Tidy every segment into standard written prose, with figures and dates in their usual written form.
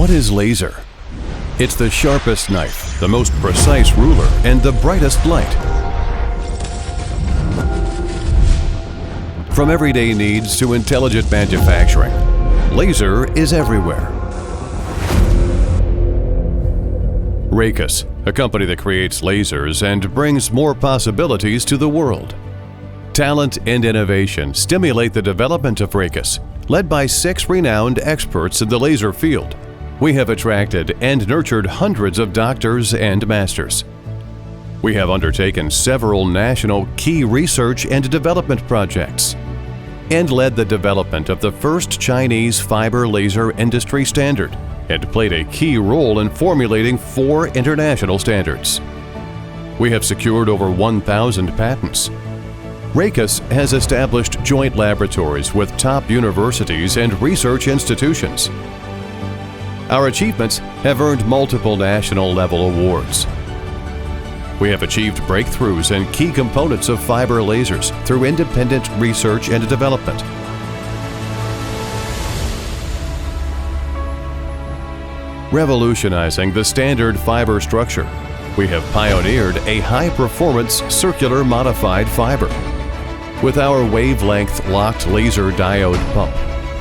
What is laser? It's the sharpest knife, the most precise ruler, and the brightest light. From everyday needs to intelligent manufacturing, laser is everywhere. Raycus, a company that creates lasers and brings more possibilities to the world. Talent and innovation stimulate the development of Raycus, led by 6 renowned experts in the laser field. We have attracted and nurtured hundreds of doctors and masters. We have undertaken several national key research and development projects and led the development of the first Chinese fiber laser industry standard and played a key role in formulating 4 international standards. We have secured over 1,000 patents. Raycus has established joint laboratories with top universities and research institutions. Our achievements have earned multiple national-level awards. We have achieved breakthroughs in key components of fiber lasers through independent research and development. Revolutionizing the standard fiber structure, we have pioneered a high-performance circular modified fiber. With our wavelength locked laser diode pump,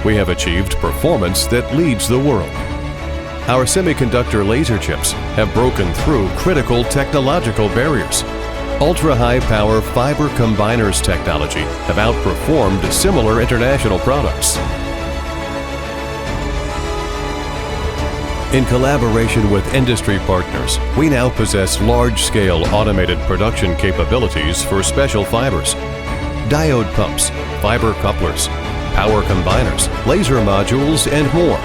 we have achieved performance that leads the world. Our semiconductor laser chips have broken through critical technological barriers. Ultra-high power fiber combiners technology have outperformed similar international products. In collaboration with industry partners, we now possess large-scale automated production capabilities for special fibers, diode pumps, fiber couplers, power combiners, laser modules, and more.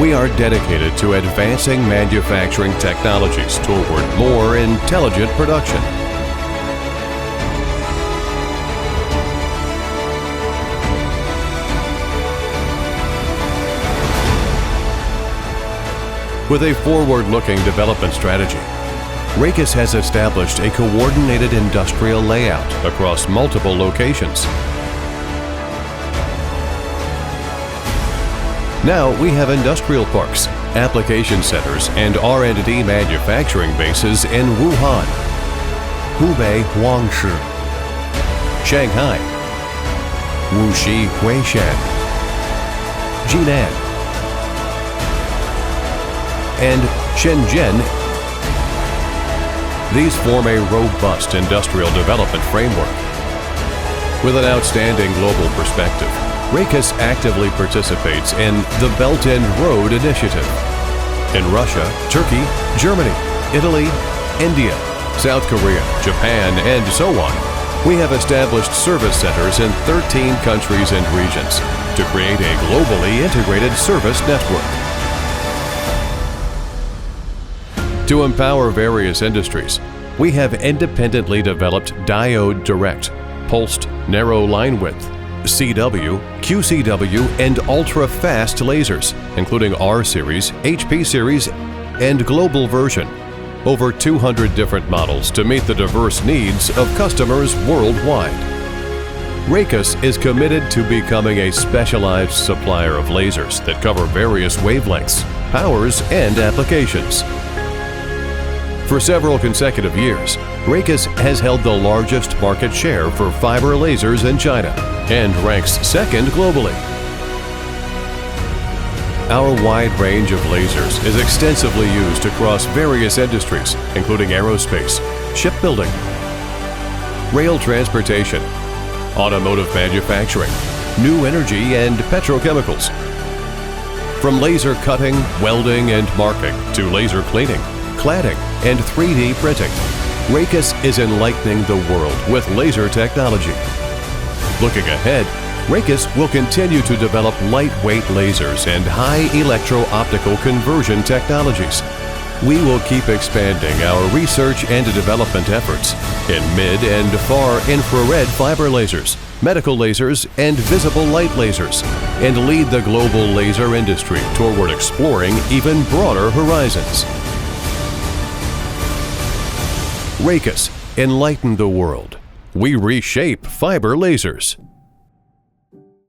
We are dedicated to advancing manufacturing technologies toward more intelligent production. With a forward-looking development strategy, Raycus has established a coordinated industrial layout across multiple locations. Now we have industrial parks, application centers, and R&D manufacturing bases in Wuhan, Hubei Huangshi, Shanghai, Wuxi Huishan, Jinan, and Shenzhen. These form a robust industrial development framework. With an outstanding global perspective, Raycus actively participates in the Belt and Road Initiative. In Russia, Turkey, Germany, Italy, India, South Korea, Japan, and so on, we have established service centers in 13 countries and regions to create a globally integrated service network. To empower various industries, we have independently developed diode direct, pulsed narrow line width, CW, QCW, and ultra-fast lasers, including R-Series, HP-Series, and Global version. Over 200 different models to meet the diverse needs of customers worldwide. Raycus is committed to becoming a specialized supplier of lasers that cover various wavelengths, powers, and applications. For several consecutive years, Raycus has held the largest market share for fiber lasers in China and ranks second globally. Our wide range of lasers is extensively used across various industries, including aerospace, shipbuilding, rail transportation, automotive manufacturing, new energy, and petrochemicals. From laser cutting, welding, and marking to laser cleaning, cladding, and 3D printing, Raycus is enlightening the world with laser technology. Looking ahead, Raycus will continue to develop lightweight lasers and high electro-optical conversion technologies. We will keep expanding our research and development efforts in mid and far infrared fiber lasers, medical lasers, and visible light lasers, and lead the global laser industry toward exploring even broader horizons. Raycus, enlighten the world. We reshape fiber lasers.